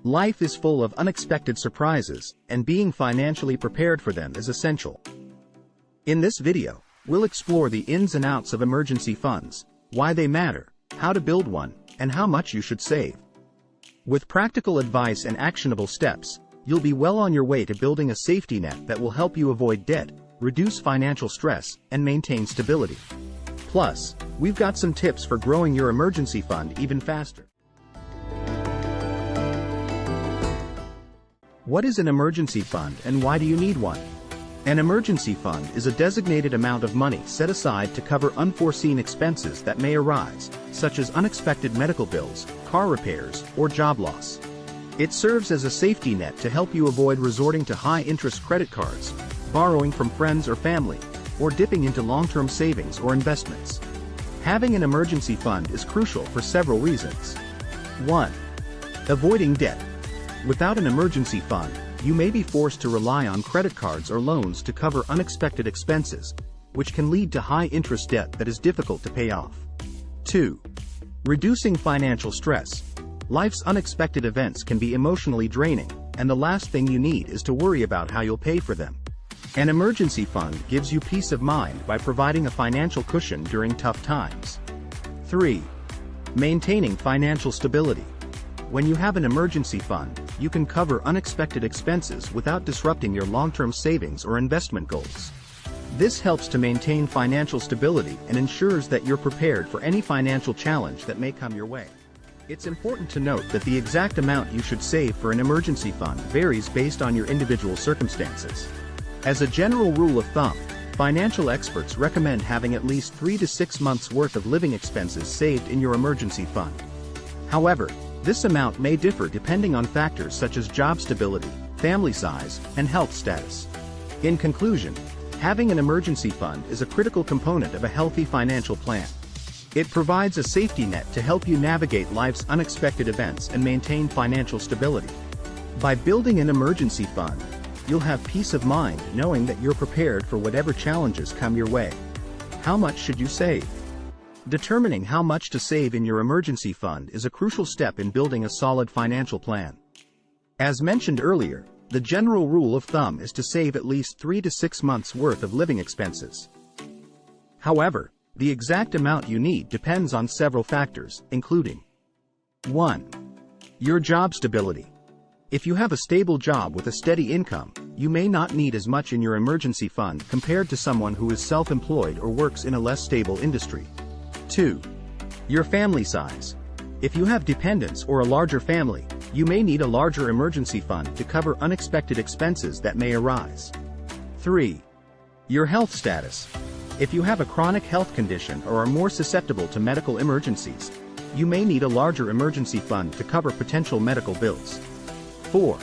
Life is full of unexpected surprises, and being financially prepared for them is essential. In this video, we'll explore the ins and outs of emergency funds, why they matter, how to build one, and how much you should save. With practical advice and actionable steps, you'll be well on your way to building a safety net that will help you avoid debt, reduce financial stress, and maintain stability. Plus, we've got some tips for growing your emergency fund even faster. What is an emergency fund and why do you need one? An emergency fund is a designated amount of money set aside to cover unforeseen expenses that may arise, such as unexpected medical bills, car repairs, or job loss. It serves as a safety net to help you avoid resorting to high-interest credit cards, borrowing from friends or family, or dipping into long-term savings or investments. Having an emergency fund is crucial for several reasons. 1. Avoiding debt. Without an emergency fund, you may be forced to rely on credit cards or loans to cover unexpected expenses, which can lead to high-interest debt that is difficult to pay off. 2. Reducing financial stress. Life's unexpected events can be emotionally draining, and the last thing you need is to worry about how you'll pay for them. An emergency fund gives you peace of mind by providing a financial cushion during tough times. 3. Maintaining financial stability. When you have an emergency fund, you can cover unexpected expenses without disrupting your long-term savings or investment goals. This helps to maintain financial stability and ensures that you're prepared for any financial challenge that may come your way. It's important to note that the exact amount you should save for an emergency fund varies based on your individual circumstances. As a general rule of thumb, financial experts recommend having at least 3 to 6 months' worth of living expenses saved in your emergency fund. However, this amount may differ depending on factors such as job stability, family size, and health status. In conclusion, having an emergency fund is a critical component of a healthy financial plan. It provides a safety net to help you navigate life's unexpected events and maintain financial stability. By building an emergency fund, you'll have peace of mind knowing that you're prepared for whatever challenges come your way. How much should you save? Determining how much to save in your emergency fund is a crucial step in building a solid financial plan. As mentioned earlier, the general rule of thumb is to save at least 3 to 6 months' worth of living expenses. However, the exact amount you need depends on several factors, including 1. Your job stability. If you have a stable job with a steady income, you may not need as much in your emergency fund compared to someone who is self-employed or works in a less stable industry. 2. Your family size. If you have dependents or a larger family, you may need a larger emergency fund to cover unexpected expenses that may arise. 3. Your health status. If you have a chronic health condition or are more susceptible to medical emergencies, you may need a larger emergency fund to cover potential medical bills. 4.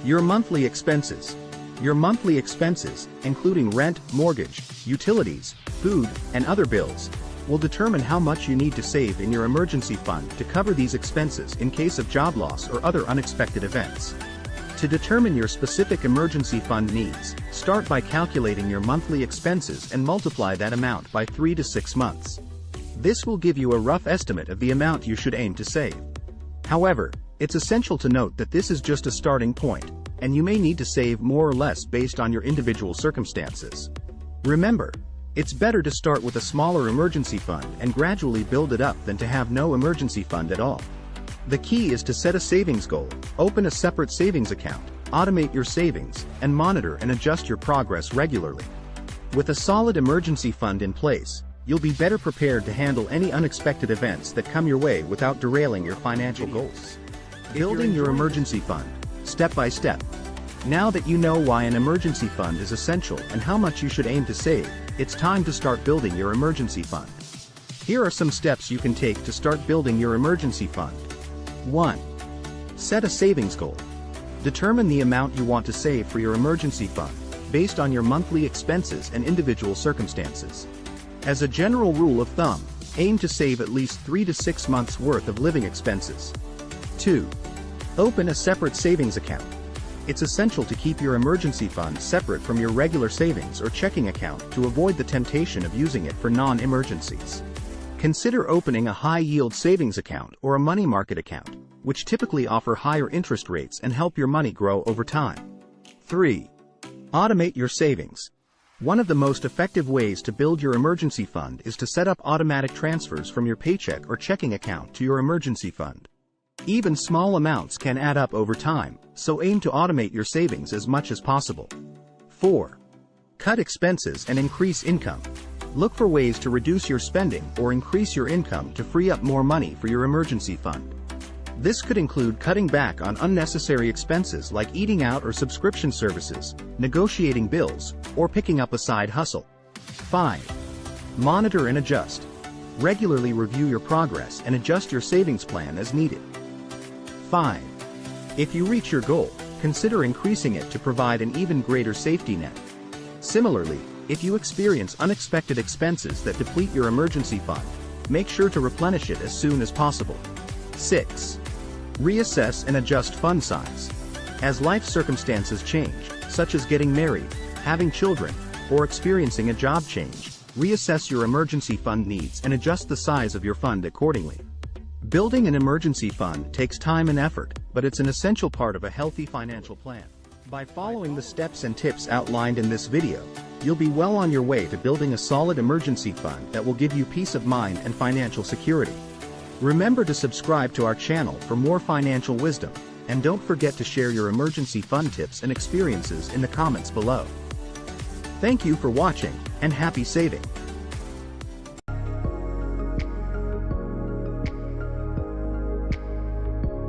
Your monthly expenses. Your monthly expenses, including rent, mortgage, utilities, food, and other bills, will determine how much you need to save in your emergency fund to cover these expenses in case of job loss or other unexpected events. To determine your specific emergency fund needs, start by calculating your monthly expenses and multiply that amount by 3 to 6 months. This will give you a rough estimate of the amount you should aim to save. However, it's essential to note that this is just a starting point, and you may need to save more or less based on your individual circumstances. Remember, it's better to start with a smaller emergency fund and gradually build it up than to have no emergency fund at all. The key is to set a savings goal, open a separate savings account, automate your savings, and monitor and adjust your progress regularly. With a solid emergency fund in place, you'll be better prepared to handle any unexpected events that come your way without derailing your financial goals. Building your emergency fund, step by step. Now that you know why an emergency fund is essential and how much you should aim to save, it's time to start building your emergency fund. Here are some steps you can take to start building your emergency fund. 1. Set a savings goal. Determine the amount you want to save for your emergency fund, based on your monthly expenses and individual circumstances. As a general rule of thumb, aim to save at least 3 to 6 months' worth of living expenses. 2. Open a separate savings account. It's essential to keep your emergency fund separate from your regular savings or checking account to avoid the temptation of using it for non-emergencies. Consider opening a high-yield savings account or a money market account, which typically offer higher interest rates and help your money grow over time. 3. Automate your savings. One of the most effective ways to build your emergency fund is to set up automatic transfers from your paycheck or checking account to your emergency fund. Even small amounts can add up over time, so aim to automate your savings as much as possible. 4. Cut expenses and increase income. Look for ways to reduce your spending or increase your income to free up more money for your emergency fund. This could include cutting back on unnecessary expenses like eating out or subscription services, negotiating bills, or picking up a side hustle. 5. Monitor and adjust. Regularly review your progress and adjust your savings plan as needed. 5. If you reach your goal, consider increasing it to provide an even greater safety net. Similarly, if you experience unexpected expenses that deplete your emergency fund, make sure to replenish it as soon as possible. 6. Reassess and adjust fund size. As life circumstances change, such as getting married, having children, or experiencing a job change, reassess your emergency fund needs and adjust the size of your fund accordingly. Building an emergency fund takes time and effort, but it's an essential part of a healthy financial plan. By following the steps and tips outlined in this video, you'll be well on your way to building a solid emergency fund that will give you peace of mind and financial security. Remember to subscribe to our channel for more financial wisdom, and don't forget to share your emergency fund tips and experiences in the comments below. Thank you for watching, and happy saving!